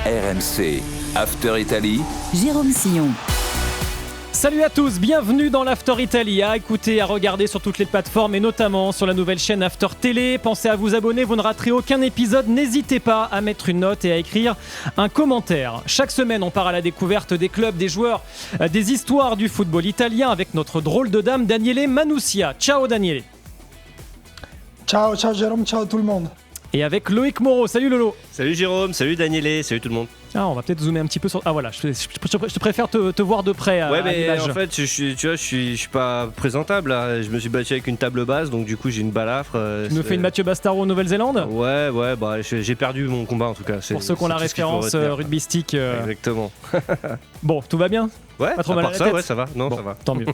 RMC, After Italy, Jérôme Sillon. Salut à tous, bienvenue dans l'After Italy, à écouter, à regarder sur toutes les plateformes et notamment sur la nouvelle chaîne After Télé. Pensez à vous abonner, vous ne raterez aucun épisode. N'hésitez pas à mettre une note et à écrire un commentaire. Chaque semaine, on part à la découverte des clubs, des joueurs, des histoires du football italien avec notre drôle de dame Daniele Manussia. Ciao Daniele. Ciao Jérôme, ciao tout le monde. Et avec Loïc Moreau. Salut Lolo. Salut Jérôme, salut Daniele, salut tout le monde. Ah, on va peut-être zoomer un petit peu sur... Ah voilà, je préfère te voir de près à l'image. En fait, je suis pas présentable là. Je me suis battu avec une table basse, donc du coup j'ai une balafre. Tu nous fais une Mathieu Bastaro en Nouvelle-Zélande ? Ouais, bah j'ai perdu mon combat en tout cas. Pour ceux qui ont la référence rugbystique. Exactement. Bon, tout va bien ? Ouais, pas trop mal à la ça, tête. ouais, ça va. Non, bon, ça va. Tant mieux.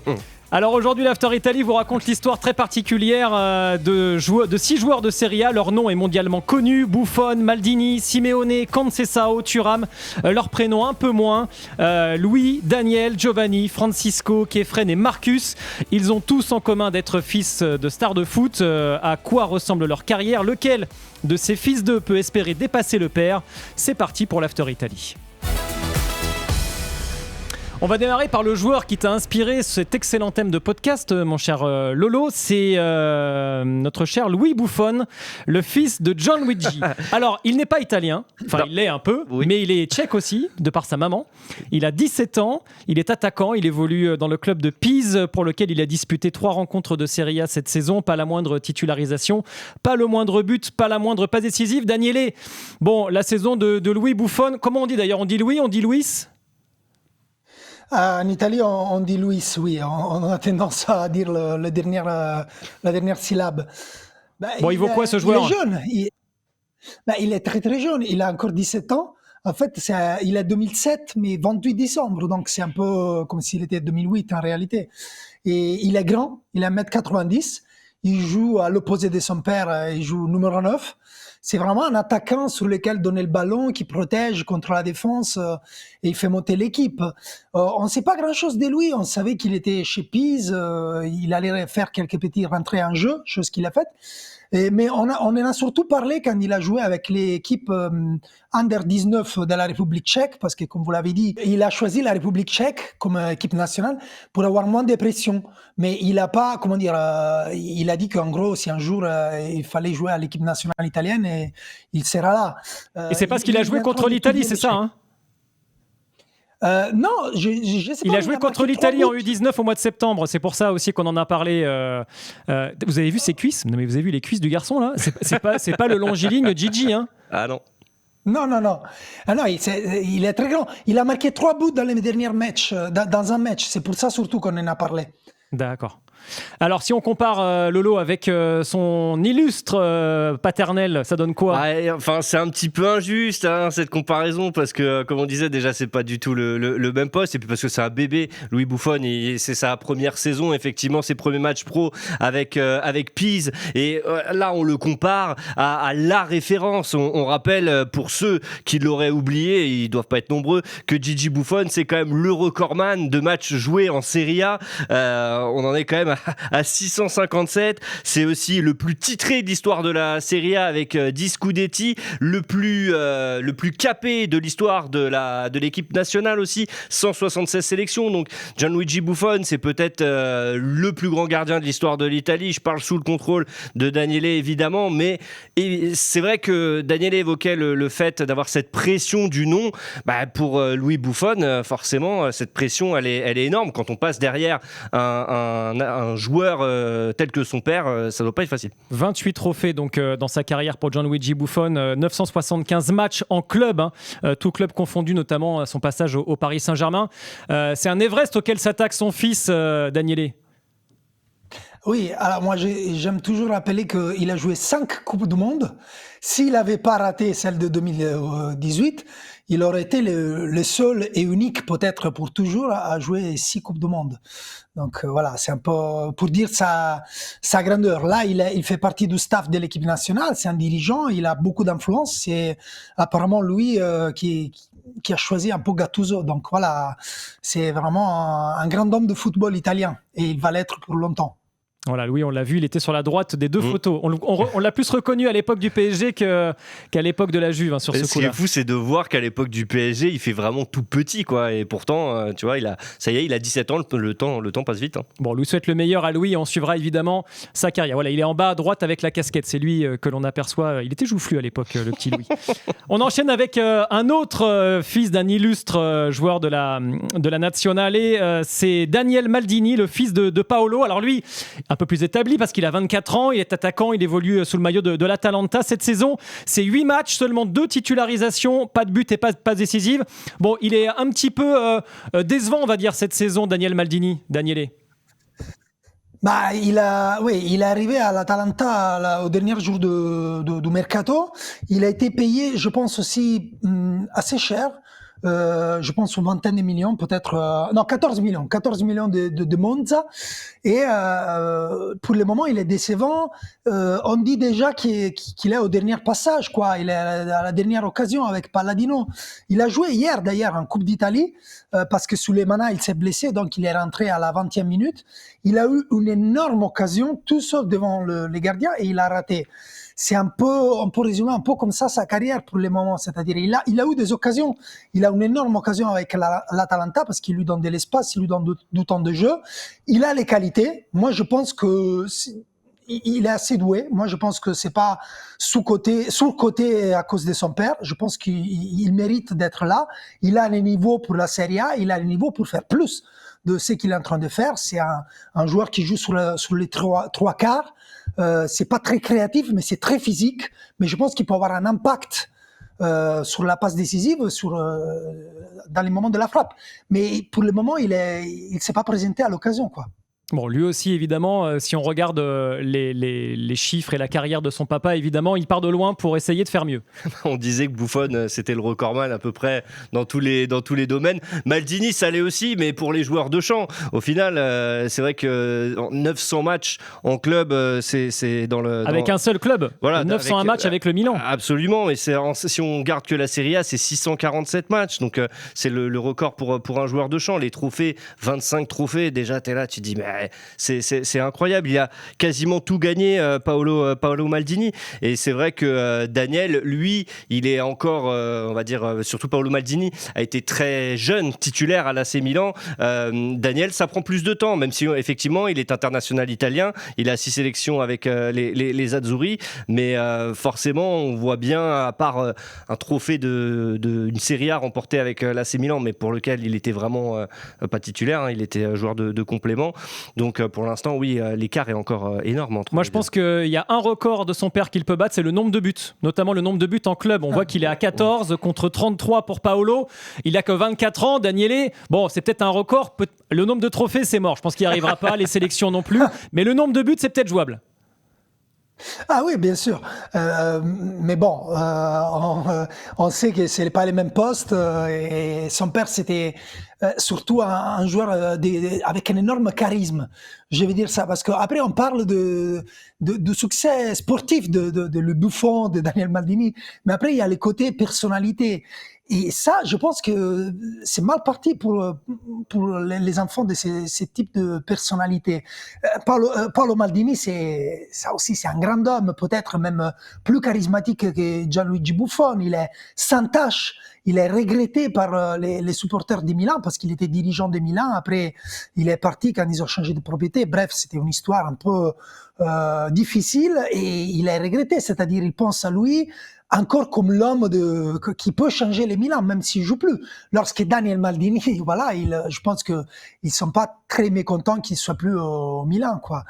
Alors aujourd'hui, l'After Italy vous raconte l'histoire très particulière de 6 joueurs de Serie A. Leur nom est mondialement connu: Buffon, Maldini, Simeone, Conceição, Thuram. Leur prénom un peu moins: Louis, Daniel, Giovanni, Francisco, Kefren et Marcus. Ils ont tous en commun d'être fils de stars de foot. À quoi ressemble leur carrière? Lequel de ces fils d'eux peut espérer dépasser le père? C'est parti pour l'After Italy. On va démarrer par le joueur qui t'a inspiré cet excellent thème de podcast, mon cher Lolo. C'est notre cher Louis Buffon, le fils de Gianluigi. Alors, il n'est pas italien, enfin il l'est un peu, oui. Mais il est tchèque aussi, de par sa maman. Il a 17 ans, il est attaquant, il évolue dans le club de Pise, pour lequel il a disputé 3 rencontres de Serie A cette saison. Pas la moindre titularisation, pas le moindre but, pas la moindre passe décisive. Daniele, bon, la saison de Louis Buffon, comment on dit d'ailleurs? On dit Louis, on dit Luis? En Italie, on dit Luis, oui. On a tendance à dire la dernière syllabe. Bon, il vaut quoi ce joueur? Il est jeune. Il est très très jeune. Il a encore 17 ans. En fait, il est 2007, mais 28 décembre. Donc, c'est un peu comme s'il était 2008 en réalité. Et il est grand. Il est 1m90. Il joue à l'opposé de son père. Il joue numéro 9. C'est vraiment un attaquant sur lequel donner le ballon, qui protège contre la défense et il fait monter l'équipe. On ne sait pas grand-chose de lui. On savait qu'il était chez Pise. Il allait faire quelques petits rentrées en jeu, chose qu'il a faite. Mais on en a surtout parlé quand il a joué avec l'équipe Under 19 de la République tchèque, parce que, comme vous l'avez dit, il a choisi la République tchèque comme équipe nationale pour avoir moins de pression. Mais il a pas, il a dit qu'en gros, si un jour il fallait jouer à l'équipe nationale italienne, il sera là. Et c'est parce qu'il a joué contre l'Italie, c'est ça, hein? Non, je sais pas. Il a joué contre l'Italie en U19 au mois de septembre. C'est pour ça aussi qu'on en a parlé. Vous avez vu ses cuisses? Non, mais vous avez vu les cuisses du garçon là? C'est pas le longiligne Gigi, hein? Ah non. Non. Ah non, il est très grand. Il a marqué 3 buts dans les derniers matchs, dans un match. C'est pour ça surtout qu'on en a parlé. D'accord. Alors, si on compare Lolo avec son illustre paternel, ça donne quoi? Enfin, c'est un petit peu injuste cette comparaison, parce que, comme on disait, déjà, c'est pas du tout le même poste, et puis parce que c'est un bébé, Louis Buffon, et c'est sa première saison, effectivement, ses premiers matchs pro avec Pise, et là, on le compare à la référence. On rappelle, pour ceux qui l'auraient oublié, ils doivent pas être nombreux, que Gigi Buffon, c'est quand même le recordman de matchs joués en Serie A. On en est quand même à 657. C'est aussi le plus titré de l'histoire de la Serie A avec 10 Scudetti, le plus capé de l'histoire de l'équipe nationale aussi, 176 sélections. Donc Gianluigi Buffon, c'est peut-être le plus grand gardien de l'histoire de l'Italie. Je parle sous le contrôle de Daniele évidemment, mais c'est vrai que Daniele évoquait le fait d'avoir cette pression du nom. Pour Louis Buffon, forcément cette pression elle est énorme quand on passe derrière un joueur tel que son père. Ça ne doit pas être facile. 28 trophées donc dans sa carrière pour Gianluigi Buffon, 975 matchs en club, tout club confondu, notamment son passage au Paris Saint-Germain. C'est un Everest auquel s'attaque son fils, Daniele. Oui, alors moi j'aime toujours rappeler qu'il a joué 5 Coupes du Monde. S'il n'avait pas raté celle de 2018, il aurait été le seul et unique, peut-être pour toujours, à jouer 6 Coupes du Monde. Donc voilà, c'est un peu pour dire sa grandeur. Là, il fait partie du staff de l'équipe nationale, c'est un dirigeant, il a beaucoup d'influence. C'est apparemment lui qui a choisi un peu Gattuso. Donc voilà, c'est vraiment un grand homme de football italien et il va l'être pour longtemps. Voilà, Louis, on l'a vu, il était sur la droite des deux photos. On l'a plus reconnu à l'époque du PSG qu'à l'époque de la Juve sur ce coup-là. Ce qui est fou, c'est de voir qu'à l'époque du PSG, il fait vraiment tout petit, quoi. Et pourtant, tu vois, il a 17 ans, le temps passe vite. Hein. Bon, on lui souhaite le meilleur à Louis et on suivra évidemment sa carrière. Voilà, il est en bas à droite avec la casquette. C'est lui que l'on aperçoit. Il était joufflu à l'époque, le petit Louis. On enchaîne avec un autre fils d'un illustre joueur de la Nazionale. C'est Daniel Maldini, le fils de Paolo. Alors lui, un peu plus établi parce qu'il a 24 ans, il est attaquant, il évolue sous le maillot de l'Atalanta. Cette saison, c'est 8 matchs, seulement 2 titularisations, pas de but et pas décisive. Bon, il est un petit peu décevant, on va dire, cette saison, Daniel Maldini. Daniele. Bah, il est arrivé à l'Atalanta au dernier jour du mercato. Il a été payé, je pense aussi, assez cher. Je pense une vingtaine de millions, peut-être, 14 millions de Monza. Et pour le moment, il est décevant. On dit déjà qu'il est au dernier passage, quoi. Il est à la dernière occasion avec Palladino. Il a joué hier, d'ailleurs, en Coupe d'Italie, parce que Souleymana, il s'est blessé, donc il est rentré à la 20e minute. Il a eu une énorme occasion, tout seul devant les gardiens, et il a raté. C'est un peu, on peut résumer un peu comme ça sa carrière pour le moment. C'est-à-dire, il a eu des occasions. Il a une énorme occasion avec l'Atalanta parce qu'il lui donne de l'espace, il lui donne du temps de jeu. Il a les qualités. Moi, je pense que il est assez doué. Moi, je pense que c'est pas sous le côté à cause de son père. Je pense qu'il mérite d'être là. Il a les niveaux pour la Serie A. Il a les niveaux pour faire plus de ce qu'il est en train de faire. C'est un joueur qui joue sur les trois quarts. C'est pas très créatif, mais c'est très physique. Mais je pense qu'il peut avoir un impact sur la passe décisive, dans les moments de la frappe. Mais pour le moment, il s'est pas présenté à l'occasion, quoi. Bon, lui aussi, évidemment, si on regarde les chiffres et la carrière de son papa, évidemment, il part de loin pour essayer de faire mieux. On disait que Buffon, c'était le recordman à peu près dans tous les domaines. Maldini, ça l'est aussi, mais pour les joueurs de champ. Au final, c'est vrai que 900 matchs en club, c'est dans le... Avec un seul club, voilà, 901 matchs avec le Milan. Absolument, et si on garde que la Serie A, c'est 647 matchs. Donc, c'est le record pour un joueur de champ. Les trophées, 25 trophées, déjà, t'es là, tu te dis, mais c'est incroyable, il a quasiment tout gagné, Paolo Maldini, et c'est vrai que Daniel, lui, il est encore, on va dire, surtout Paolo Maldini a été très jeune titulaire à l'AC Milan. Daniel, ça prend plus de temps, même si effectivement il est international italien, il a 6 sélections avec les Azzurri, mais forcément on voit bien, à part un trophée d'une Serie A remporté avec l'AC Milan, mais pour lequel il était vraiment pas titulaire, hein, il était joueur de complément. Donc pour l'instant, oui, l'écart est encore énorme entre. Moi, je pense qu'il y a un record de son père qu'il peut battre, c'est le nombre de buts, notamment le nombre de buts en club. On voit qu'il est à 14 contre 33 pour Paolo. Il a que 24 ans, Daniele. Bon, c'est peut-être un record. Le nombre de trophées, c'est mort. Je pense qu'il n'y arrivera pas, les sélections non plus. Mais le nombre de buts, c'est peut-être jouable. Ah oui, bien sûr. Mais bon, on sait que ce n'est pas les mêmes postes. Et son père, c'était surtout un joueur avec un énorme charisme. Je vais dire ça parce qu'après, on parle de succès sportif de le Buffon, de Daniel Maldini. Mais après, il y a les côtés personnalité. Et ça, je pense que c'est mal parti pour les enfants de ces types de personnalités. Paolo Maldini, ça aussi, c'est un grand homme, peut-être même plus charismatique que Gianluigi Buffon. Il est sans tâche. Il est regretté par les supporters de Milan parce qu'il était dirigeant de Milan. Après, il est parti quand ils ont changé de propriété. Bref, c'était une histoire un peu difficile et il est regretté. C'est-à-dire, il pense à lui encore comme l'homme qui peut changer les Milan, même s'il joue plus. Lorsque Daniel Maldini, voilà, je pense que ils sont pas très mécontents qu'il soit plus au Milan, quoi.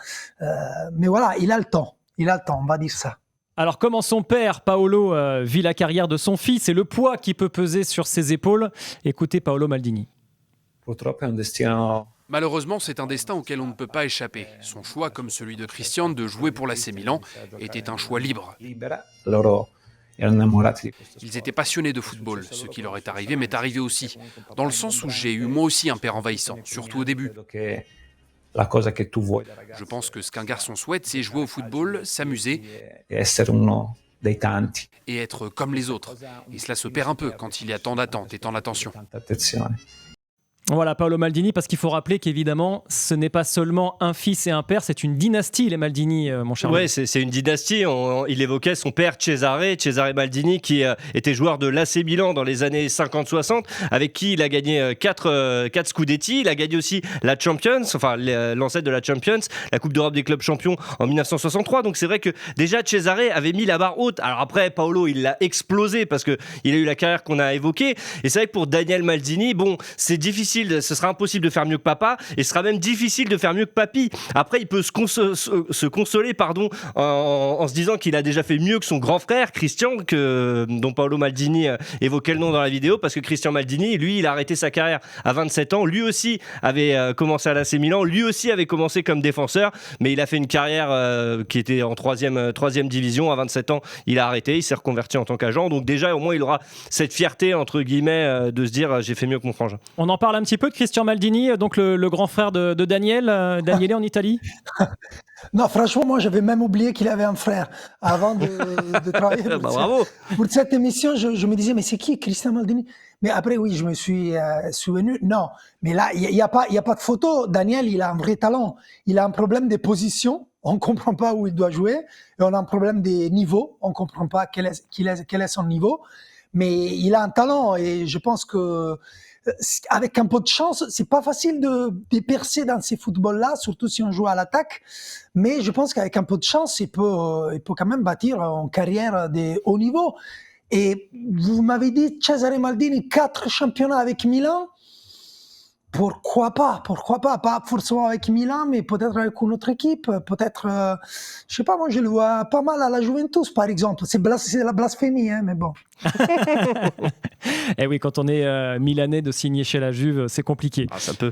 Mais voilà, il a le temps, on va dire ça. Alors, comment son père, Paolo, vit la carrière de son fils et le poids qui peut peser sur ses épaules, écoutez Paolo Maldini. Malheureusement, c'est un destin auquel on ne peut pas échapper. Son choix, comme celui de Christian, de jouer pour l'AC Milan, était un choix libre. Ils étaient passionnés de football. Ce qui leur est arrivé m'est arrivé aussi. Dans le sens où j'ai eu moi aussi un père envahissant, surtout au début. Je pense que ce qu'un garçon souhaite, c'est jouer au football, s'amuser et être comme les autres. Et cela se perd un peu quand il y a tant d'attentes et tant d'attention. Voilà, Paolo Maldini, parce qu'il faut rappeler qu'évidemment, ce n'est pas seulement un fils et un père, c'est une dynastie, les Maldini, mon cher. Ouais, c'est une dynastie. Il évoquait son père Cesare Maldini, qui était joueur de l'AC Milan dans les années 50-60, avec qui il a gagné 4 Scudetti. Il a gagné aussi la Champions, enfin l'ancêtre de la Champions, la Coupe d'Europe des clubs champions en 1963. Donc c'est vrai que déjà Cesare avait mis la barre haute. Alors après, Paolo, il l'a explosé parce qu'il a eu la carrière qu'on a évoquée. Et c'est vrai que pour Daniel Maldini, bon, c'est difficile. Ce sera impossible de faire mieux que papa, et ce sera même difficile de faire mieux que papy. Après, il peut se consoler en se disant qu'il a déjà fait mieux que son grand frère Christian, dont Paolo Maldini évoquait le nom dans la vidéo, parce que Christian Maldini, lui, il a arrêté sa carrière à 27 ans. Lui aussi avait commencé à l'AC Milan, lui aussi avait commencé comme défenseur, mais il a fait une carrière qui était en troisième division. À 27 ans, il a arrêté, il s'est reconverti en tant qu'agent. Donc déjà, au moins, il aura cette fierté, entre guillemets, de se dire j'ai fait mieux que mon frangin. On en parle un petit peu de Christian Maldini, donc le grand frère de Daniele en Italie. Non, franchement, moi, j'avais même oublié qu'il avait un frère avant de travailler bravo. Pour cette émission. Je me disais, mais c'est qui Christian Maldini? Mais après, oui, je me suis souvenu. Non, mais là, il y a pas de photo. Daniel, il a un vrai talent. Il a un problème de position. On ne comprend pas où il doit jouer. Et on a un problème des niveaux. On ne comprend pas quel est son niveau. Mais il a un talent, et je pense que avec un peu de chance, c'est pas facile de percer dans ces footballs-là, surtout si on joue à l'attaque. Mais je pense qu'avec un peu de chance, il peut quand même bâtir une carrière de haut niveau. Et vous m'avez dit, Cesare Maldini, 4 championnats avec Milan. Pourquoi pas? Pas forcément avec Milan, mais peut-être avec une autre équipe. Peut-être, je sais pas, moi je le vois pas mal à la Juventus, par exemple. C'est la blasphémie, hein, mais bon. Et oui, quand on est milanais, de signer chez la Juve, c'est compliqué. Ah, ça peut.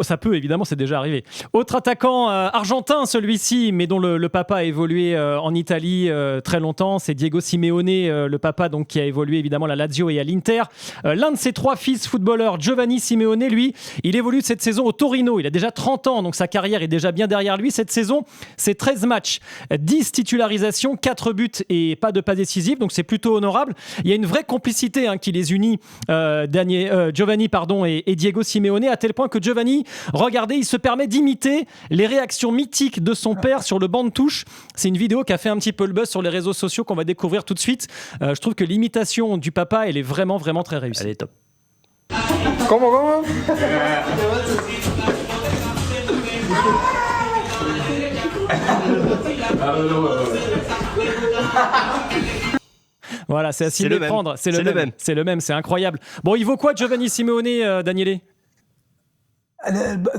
Ça peut, évidemment, c'est déjà arrivé. Autre attaquant argentin, celui-ci, mais dont le papa a évolué en Italie très longtemps, c'est Diego Simeone, le papa donc, qui a évolué évidemment à la Lazio et à l'Inter. L'un de ses 3 fils footballeurs, Giovanni Simeone, lui, il évolue cette saison au Torino. Il a déjà 30 ans, donc sa carrière est déjà bien derrière lui. Cette saison, c'est 13 matchs, 10 titularisations, 4 buts et pas de passe décisive, donc c'est plutôt honorable. Il y a une vraie complicité qui les unit, Giovanni et Diego Simeone, à tel point que Giovanni, regardez, il se permet d'imiter les réactions mythiques de son père sur le banc de touche. C'est une vidéo qui a fait un petit peu le buzz sur les réseaux sociaux qu'on va découvrir tout de suite. Je trouve que l'imitation du papa, elle est vraiment, vraiment très réussie. Elle est top. Comment Voilà, c'est à s'y méprendre. C'est le même, c'est incroyable. Bon, il vaut quoi Giovanni Simeone, Daniele?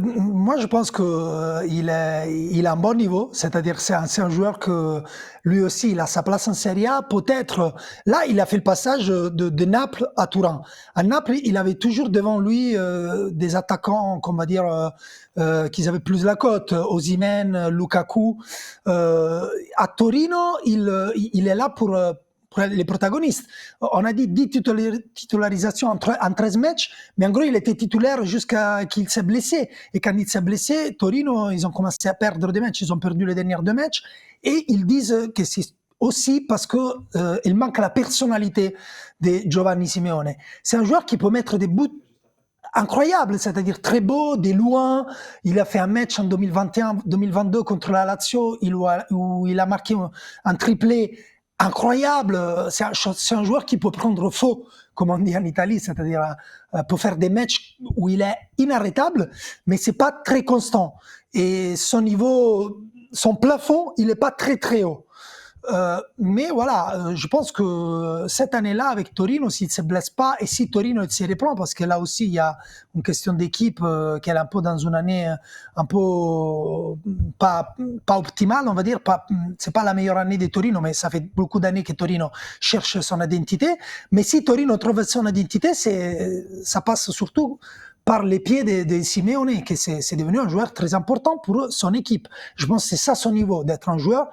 Moi, je pense qu'il a un bon niveau, c'est-à-dire c'est un joueur que lui aussi, il a sa place en Serie A. Peut-être, là, il a fait le passage de Naples à Turin. À Naples, il avait toujours devant lui des attaquants, qu'on va dire, qui avaient plus la cote, Osimhen, Lukaku. À Torino, il est là pour les protagonistes. On a dit 10 titularisations en 13 matchs, mais en gros, il était titulaire jusqu'à qu'il s'est blessé. Et quand il s'est blessé, Torino, ils ont commencé à perdre des matchs. Ils ont perdu les derniers 2 matchs. Et ils disent que c'est aussi parce qu'il manque la personnalité de Giovanni Simeone. C'est un joueur qui peut mettre des buts incroyables, c'est-à-dire très beau, des loin. Il a fait un match en 2021-2022 contre la Lazio où il a marqué un triplé incroyable. C'est un joueur qui peut prendre faux, comme on dit en Italie, c'est-à-dire peut faire des matchs où il est inarrêtable, mais c'est pas très constant. Et son niveau, son plafond, il est pas très très haut. Mais voilà, je pense que cette année-là, avec Torino, s'il ne se blesse pas et si Torino se reprend, parce que là aussi, il y a une question d'équipe qu'elle est un peu dans une année un peu pas optimale, on va dire. C'est pas la meilleure année de Torino, mais ça fait beaucoup d'années que Torino cherche son identité. Mais si Torino trouve son identité, ça passe surtout par les pieds de Simeone, que c'est devenu un joueur très important pour son équipe. Je pense que c'est ça son niveau, d'être un joueur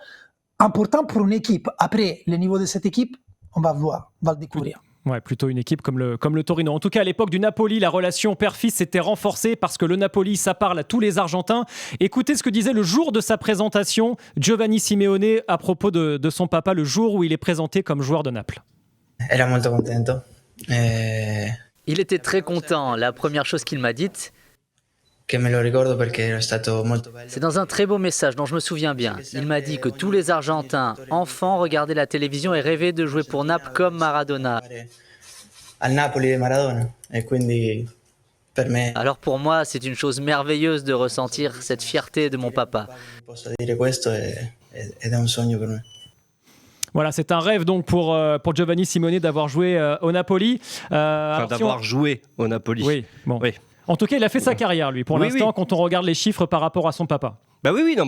important pour une équipe. Après, le niveau de cette équipe, on va voir, on va le découvrir. Ouais, plutôt une équipe comme le Torino. En tout cas, à l'époque du Napoli, la relation père-fils s'était renforcée parce que le Napoli, ça parle à tous les Argentins. Écoutez ce que disait le jour de sa présentation Giovanni Simeone à propos de son papa, le jour où il est présenté comme joueur de Naples. Era molto contento. Il était très content. La première chose qu'il m'a dite, c'est dans un très beau message dont je me souviens bien. Il m'a dit que tous les Argentins, enfants, regardaient la télévision et rêvaient de jouer pour Naples comme Maradona. Alors pour moi, c'est une chose merveilleuse de ressentir cette fierté de mon papa. Voilà, c'est un rêve donc pour Giovanni Simeone d'avoir joué au Napoli. D'avoir joué au Napoli. Oui, bon. Oui. En tout cas, il a fait sa carrière, lui, pour l'instant, oui. Quand on regarde les chiffres par rapport à son papa.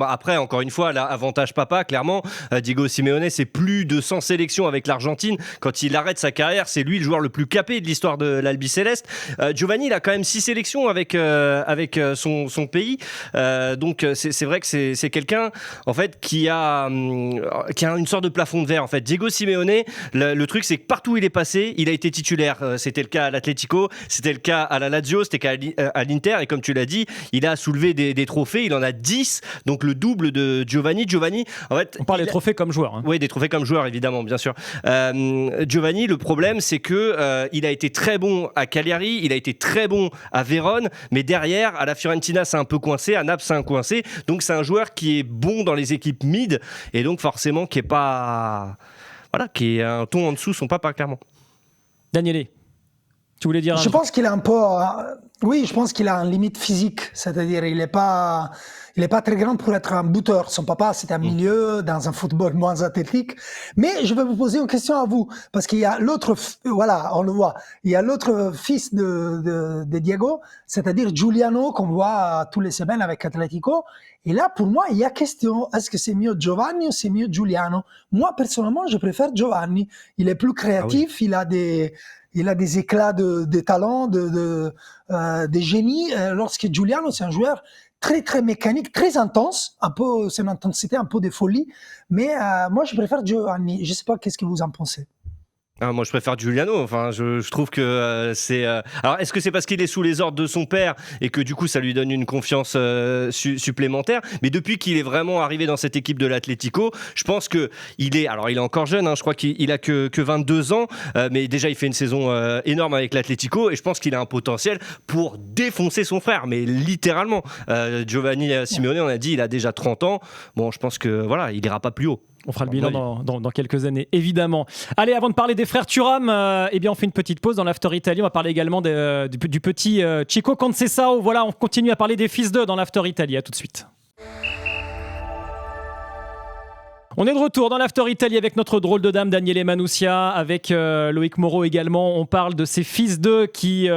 Après, encore une fois, l'avantage papa, clairement, Diego Simeone, c'est plus de 100 sélections avec l'Argentine. Quand il arrête sa carrière, c'est lui le joueur le plus capé de l'histoire de l'Albiceleste. Giovanni, il a quand même 6 sélections avec son pays. Donc, c'est vrai que c'est quelqu'un, en fait, qui a une sorte de plafond de verre, en fait. Diego Simeone, le truc, c'est que partout où il est passé, il a été titulaire. C'était le cas à l'Atlético, c'était le cas à la Lazio, c'était le cas à l'Inter. Et comme tu l'as dit, il a soulevé des trophées. Il en a 10. Donc le double de Giovanni. En fait, on parle des trophées comme joueur. Hein. Oui, des trophées comme joueur, évidemment, bien sûr. Giovanni, le problème, c'est que il a été très bon à Cagliari, il a été très bon à Vérone, mais derrière, à la Fiorentina, c'est un peu coincé, à Naples, c'est un coincé. Donc c'est un joueur qui est bon dans les équipes mid et donc forcément qui est un ton en dessous son papa, clairement. Daniele, tu voulais dire Je pense qu'il a un peu... Oui, je pense qu'il a une limite physique, c'est-à-dire il n'est pas très grand pour être un buteur. Son papa, c'est un milieu dans un football moins athlétique. Mais je vais vous poser une question à vous, parce qu'il y a l'autre, voilà, on le voit, il y a l'autre fils de Diego, c'est-à-dire Giuliano, qu'on voit tous les semaines avec Atletico. Et là, pour moi, il y a question, est-ce que c'est mieux Giovanni ou c'est mieux Giuliano? Moi, personnellement, je préfère Giovanni. Il est plus créatif, il a des éclats de talent, de génie. Lorsque Giuliano, c'est un joueur très très mécanique, très intense, c'est une intensité, un peu de folie. Mais moi, je préfère Giovanni. Je sais pas, qu'est-ce que vous en pensez? Moi, je préfère Giuliano. Enfin, je trouve que c'est. Alors, est-ce que c'est parce qu'il est sous les ordres de son père et que du coup, ça lui donne une confiance supplémentaire? Mais depuis qu'il est vraiment arrivé dans cette équipe de l'Atlético, je pense que il est encore jeune. Hein, je crois qu'il a que 22 ans, mais déjà, il fait une saison énorme avec l'Atlético et je pense qu'il a un potentiel pour défoncer son frère, mais littéralement. Giovanni Simeone, on a dit, il a déjà 30 ans. Bon, je pense que voilà, il ira pas plus haut. On fera le bilan dans quelques années, évidemment. Allez, avant de parler des frères Thuram, on fait une petite pause dans l'After Italy. On va parler également du petit Chico Conceição. Voilà, on continue à parler des fils d'eux dans l'After Italy. À tout de suite. On est de retour dans l'After Italy avec notre drôle de dame Daniele Manussia, avec Loïc Moreau également. On parle de ces fils d'eux qui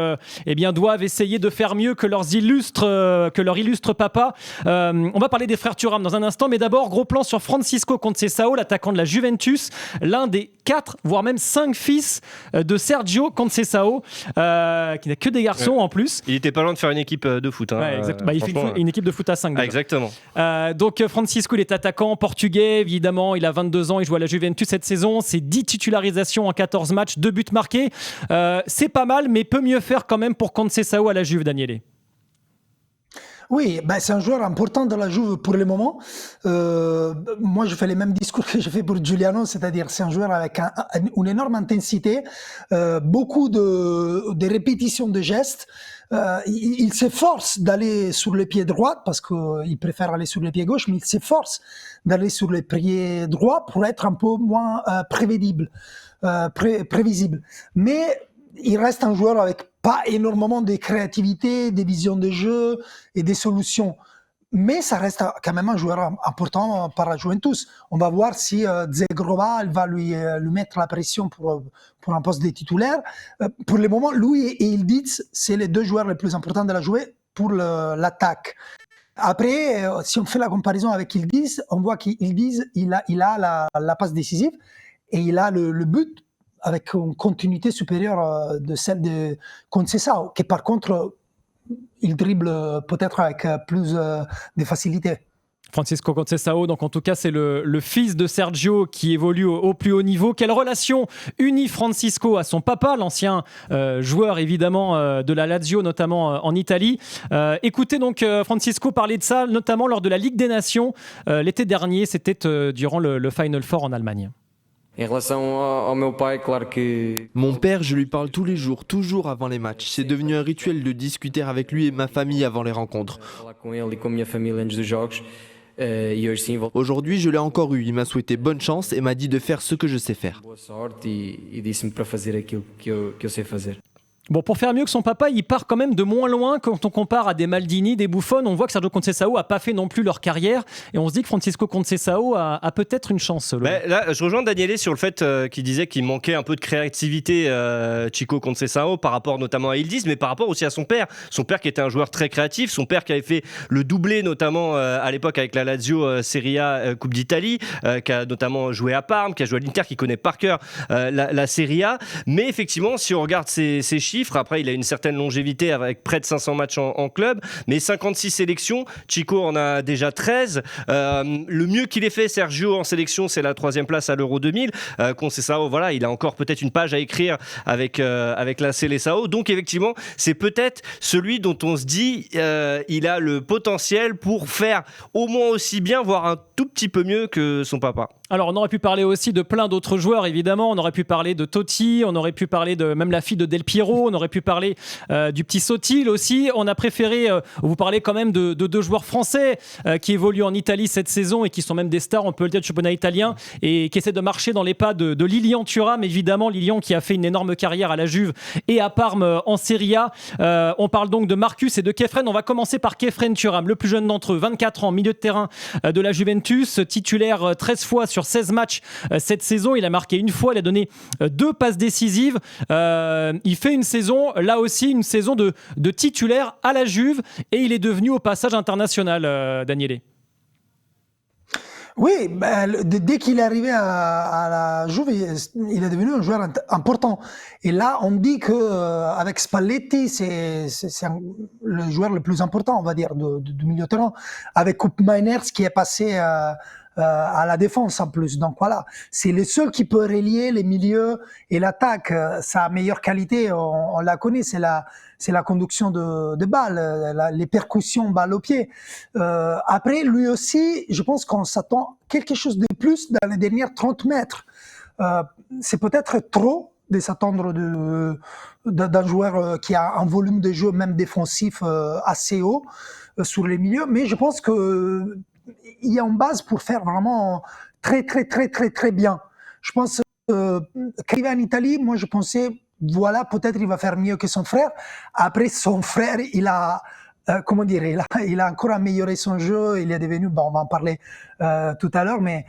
doivent essayer de faire mieux que leur illustre papa. On va parler des frères Thuram dans un instant, mais d'abord, gros plan sur Francisco Conceição, l'attaquant de la Juventus, l'un des 4, voire même 5 fils de Sergio Conceição, qui n'a que des garçons en plus. Il était pas loin de faire une équipe de foot. Hein, exactement. Il fait une équipe de foot à 5. Exactement. Donc Francisco, il est attaquant portugais, évidemment. Il a 22 ans, il joue à la Juventus cette saison. C'est 10 titularisations en 14 matchs, 2 buts marqués. C'est pas mal, mais peut mieux faire quand même pour Conceição à la Juve, Daniele. Oui, c'est un joueur important de la Juve pour le moment. Moi, je fais les mêmes discours que je fais pour Giuliano, c'est-à-dire c'est un joueur avec une énorme intensité, beaucoup de répétitions de gestes. Il s'efforce d'aller sur le pied droit parce qu'il préfère aller sur le pied gauche, mais il s'efforce d'aller sur le pied droit pour être un peu moins prévisible. Mais il reste un joueur avec pas énormément de créativité, des visions de jeu et des solutions. Mais ça reste quand même un joueur important par la Juventus. On va voir si Zegrova va lui mettre la pression pour un poste de titulaire. Pour le moment, lui et Ildiz, c'est les 2 joueurs les plus importants de la Juve pour l'attaque. Après, si on fait la comparaison avec Ildiz, on voit qu'Ildiz, il a la passe décisive et il a le but avec une continuité supérieure de celle de Conceição, qui par contre, il dribble peut-être avec plus de facilité. Francisco Conceição, donc en tout cas c'est le fils de Sergio qui évolue au plus haut niveau. Quelle relation unit Francisco à son papa, l'ancien joueur évidemment de la Lazio, notamment en Italie. Écoutez donc Francisco parler de ça, notamment lors de la Ligue des Nations l'été dernier, c'était durant le Final Four en Allemagne. Mon père, je lui parle tous les jours, toujours avant les matchs. C'est devenu un rituel de discuter avec lui et ma famille avant les rencontres. Aujourd'hui, je l'ai encore eu. Il m'a souhaité bonne chance et m'a dit de faire ce que je sais faire. Bon, pour faire mieux que son papa, il part quand même de moins loin quand on compare à des Maldini, des Buffon. On voit que Sergio Conceição n'a pas fait non plus leur carrière. Et on se dit que Francisco Conceição a peut-être une chance. Là, je rejoins Daniele sur le fait qu'il disait qu'il manquait un peu de créativité, Chico Conceição, par rapport notamment à Yildiz, mais par rapport aussi à son père. Son père qui était un joueur très créatif. Son père qui avait fait le doublé, notamment à l'époque avec la Lazio Serie A Coupe d'Italie, qui a notamment joué à Parme, qui a joué à l'Inter, qui connaît par cœur la Serie A. Mais effectivement, si on regarde ses chiffres, après il a une certaine longévité avec près de 500 matchs en club, mais 56 sélections, Chico en a déjà 13. Le mieux qu'il ait fait, Sergio, en sélection, c'est la 3e place à l'Euro 2000. Conceição, voilà, il a encore peut-être une page à écrire avec la Seleção. Donc effectivement, c'est peut-être celui dont on se dit il a le potentiel pour faire au moins aussi bien, voire un tout petit peu mieux que son papa. Alors on aurait pu parler aussi de plein d'autres joueurs, évidemment. On aurait pu parler de Totti, on aurait pu parler de même la fille de Del Piero, on aurait pu parler du petit Sotil aussi. On a préféré vous parler quand même de 2 joueurs français qui évoluent en Italie cette saison et qui sont même des stars, on peut le dire, du championnat italien, et qui essaient de marcher dans les pas de Lilian Thuram, évidemment. Lilian qui a fait une énorme carrière à la Juve et à Parme en Serie A. On parle donc de Marcus et de Kefren. On va commencer par Kefren Thuram, le plus jeune d'entre eux, 24 ans, milieu de terrain de la Juventus, titulaire 13 fois sur 16 matchs cette saison. Il a marqué une fois, il a donné 2 passes décisives. Il fait une saison, là aussi, une saison de titulaire à la Juve, et il est devenu au passage international, Daniele. Oui, dès qu'il est arrivé à la Juve, il est devenu un joueur important. Et là, on dit que avec Spalletti, c'est le joueur le plus important, on va dire, du milieu de terrain. Avec Koop Meiners qui est passé à la défense en plus. Donc voilà, c'est le seul qui peut relier les milieux et l'attaque. Sa meilleure qualité, on la connaît, c'est la conduction de balles, les percussions balles au pied. Après, lui aussi, je pense qu'on s'attend quelque chose de plus dans les dernières 30 mètres. C'est peut-être trop de s'attendre d'un joueur qui a un volume de jeu, même défensif, assez haut sur les milieux, mais je pense que il y a une base pour faire vraiment très, très, très, très, très bien. Je pense qu'arrivé en Italie, moi je pensais, voilà, peut-être il va faire mieux que son frère. Après, son frère, il a encore amélioré son jeu, il est devenu, on va en parler tout à l'heure, mais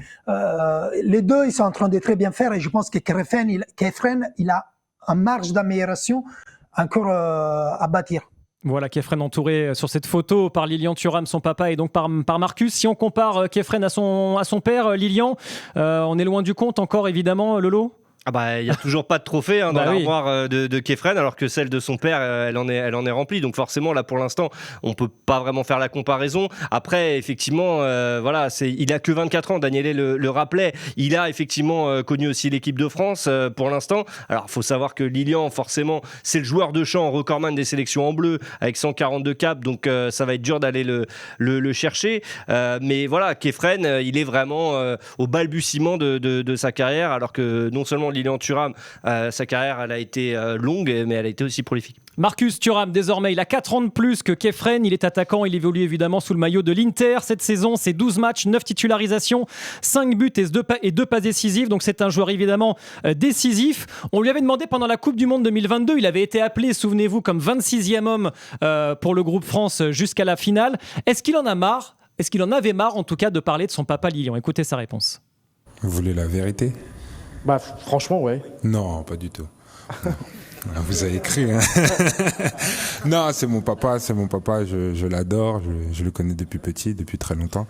les deux, ils sont en train de très bien faire, et je pense que Kefren, il a une marge d'amélioration encore à bâtir. Voilà, Kefren entouré sur cette photo par Lilian Thuram, son papa, et donc par Marcus. Si on compare Kefren à son père, Lilian, on est loin du compte encore, évidemment, Lolo ? Il n'y a toujours pas de trophée dans l'armoire de Kefren, alors que celle de son père, elle en est remplie. Donc forcément, là, pour l'instant, on ne peut pas vraiment faire la comparaison. Après, effectivement, il n'a que 24 ans, Daniele le rappelait. Il a effectivement connu aussi l'équipe de France pour l'instant. Alors, il faut savoir que Lilian, forcément, c'est le joueur de champ, recordman des sélections en bleu, avec 142 caps. Donc, ça va être dur d'aller le chercher. Mais voilà, Kefren, il est vraiment au balbutiement de sa carrière, alors que non seulement Lilian Thuram, sa carrière elle a été longue, mais elle a été aussi prolifique. Marcus Thuram, désormais, il a 4 ans de plus que Kefren. Il est attaquant, il évolue évidemment sous le maillot de l'Inter. Cette saison, c'est 12 matchs, 9 titularisations, 5 buts et 2 passes décisives. Donc c'est un joueur évidemment décisif. On lui avait demandé pendant la Coupe du Monde 2022, il avait été appelé, souvenez-vous, comme 26e homme pour le groupe France jusqu'à la finale. Est-ce qu'il en a marre ? Est-ce qu'il en avait marre, en tout cas, de parler de son papa Lilian ? Écoutez sa réponse. Vous voulez la vérité ? Franchement, ouais. Non, pas du tout. Vous avez écrit, hein. Non, c'est mon papa, je l'adore, je le connais depuis petit, depuis très longtemps.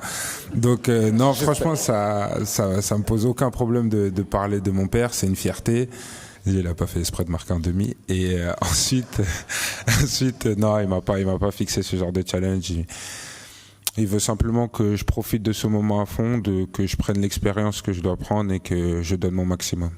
Donc, non, franchement, ça me pose aucun problème de parler de mon père, c'est une fierté. Il n'a pas fait exprès de marquer en demi. Et ensuite, non, il m'a pas fixé ce genre de challenge. Il veut simplement que je profite de ce moment à fond, que je prenne l'expérience que je dois prendre et que je donne mon maximum.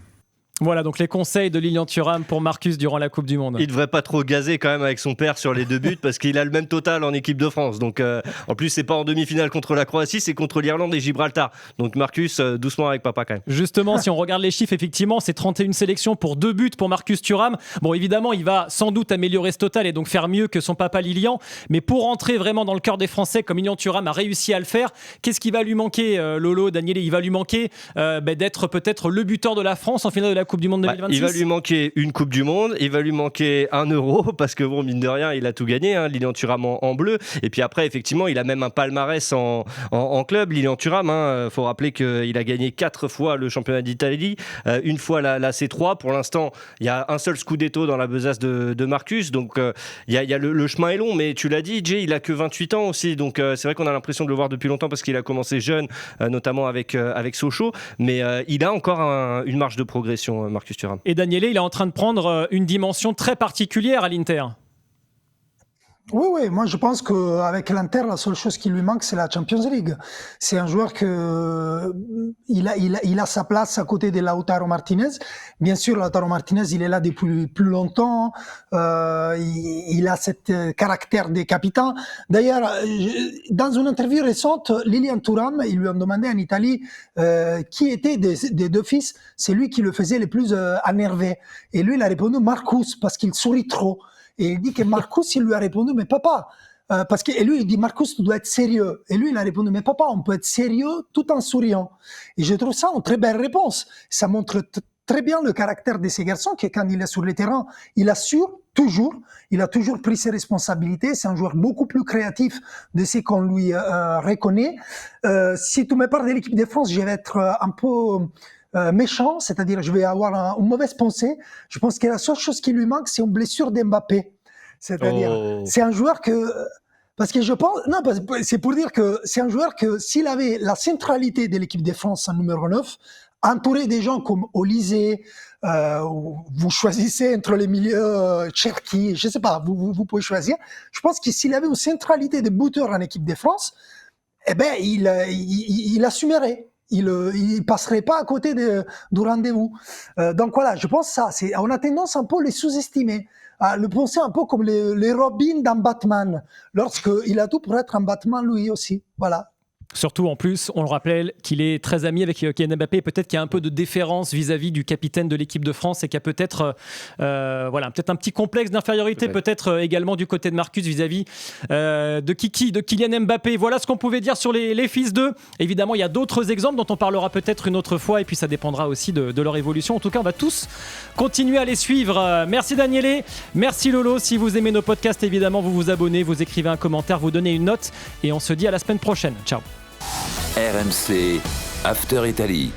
Voilà, donc les conseils de Lilian Thuram pour Marcus durant la Coupe du Monde. Il devrait pas trop gazer quand même avec son père sur les 2 buts parce qu'il a le même total en équipe de France. Donc en plus c'est pas en demi-finale contre la Croatie, c'est contre l'Irlande et Gibraltar. Donc Marcus, doucement avec papa quand même. Justement, si on regarde les chiffres, effectivement, c'est 31 sélections pour 2 buts pour Marcus Thuram. Bon, évidemment, il va sans doute améliorer ce total et donc faire mieux que son papa Lilian. Mais pour entrer vraiment dans le cœur des Français, comme Lilian Thuram a réussi à le faire, qu'est-ce qui va lui manquer, Lolo, Daniele? Il va lui manquer d'être peut-être le buteur de la France en finale de la Coupe du Monde 2026. Il va lui manquer une Coupe du Monde, il va lui manquer 1 euro parce que bon, mine de rien, il a tout gagné, hein, Lilian Thuram en bleu. Et puis après, effectivement, il a même un palmarès en club, Lilian Thuram. Faut rappeler qu'il a gagné 4 fois le championnat d'Italie, une fois la C3. Pour l'instant, il y a un seul Scudetto dans la besace de Marcus. Donc, il y a le chemin est long, mais tu l'as dit, Jay, il a que 28 ans aussi. Donc, c'est vrai qu'on a l'impression de le voir depuis longtemps parce qu'il a commencé jeune, notamment avec Sochaux. Mais il a encore une marge de progression, Marcus Thuram. Et Daniele, il est en train de prendre une dimension très particulière à l'Inter. Oui, moi je pense qu'avec l'Inter, la seule chose qui lui manque, c'est la Champions League. C'est un joueur il a sa place à côté de Lautaro Martinez. Bien sûr, Lautaro Martinez, il est là depuis plus longtemps. Il a ce caractère de capitaine. D'ailleurs, dans une interview récente, Lilian Thuram, ils lui ont demandé en Italie qui était des 2 fils, c'est lui qui le faisait le plus énervé. Et lui, il a répondu Marcus, parce qu'il sourit trop. Et il dit que Marcus, il lui a répondu, mais papa, et lui, il dit, Marcus, tu dois être sérieux. Et lui, il a répondu, mais papa, on peut être sérieux tout en souriant. Et je trouve ça une très belle réponse. Ça montre très bien le caractère de ces garçons, que quand il est sur le terrain, il assure toujours, il a toujours pris ses responsabilités. C'est un joueur beaucoup plus créatif de ce qu'on lui reconnaît. Si tu me parles de l'équipe de France, je vais être un peu méchant, c'est-à-dire je vais avoir une mauvaise pensée. Je pense que la seule chose qui lui manque, c'est une blessure d'Mbappé. C'est-à-dire, c'est un joueur parce que je pense, non, c'est pour dire que c'est un joueur que s'il avait la centralité de l'équipe de France en numéro 9, entouré des gens comme Olysée, vous choisissez entre les milieux Cherki, je sais pas, vous pouvez choisir. Je pense que s'il avait une centralité de buteur en équipe de France, eh ben, il assumerait. Il passerait pas à côté du rendez-vous. Donc voilà, je pense ça. On a tendance un peu à les sous-estimer, à le penser un peu comme les Robins dans Batman, lorsqu'il a tout pour être un Batman lui aussi. Voilà. Surtout, en plus, on le rappelle qu'il est très ami avec Kylian Mbappé. Peut-être qu'il y a un peu de déférence vis-à-vis du capitaine de l'équipe de France et qu'il y a peut-être peut-être un petit complexe d'infériorité, peut-être également du côté de Marcus vis-à-vis de Kylian Mbappé. Voilà ce qu'on pouvait dire sur les fils d'eux. Évidemment, il y a d'autres exemples dont on parlera peut-être une autre fois et puis ça dépendra aussi de leur évolution. En tout cas, on va tous continuer à les suivre. Merci Daniele, merci Lolo. Si vous aimez nos podcasts, évidemment, vous vous abonnez, vous écrivez un commentaire, vous donnez une note et on se dit à la semaine prochaine. Ciao. RMC After Italie.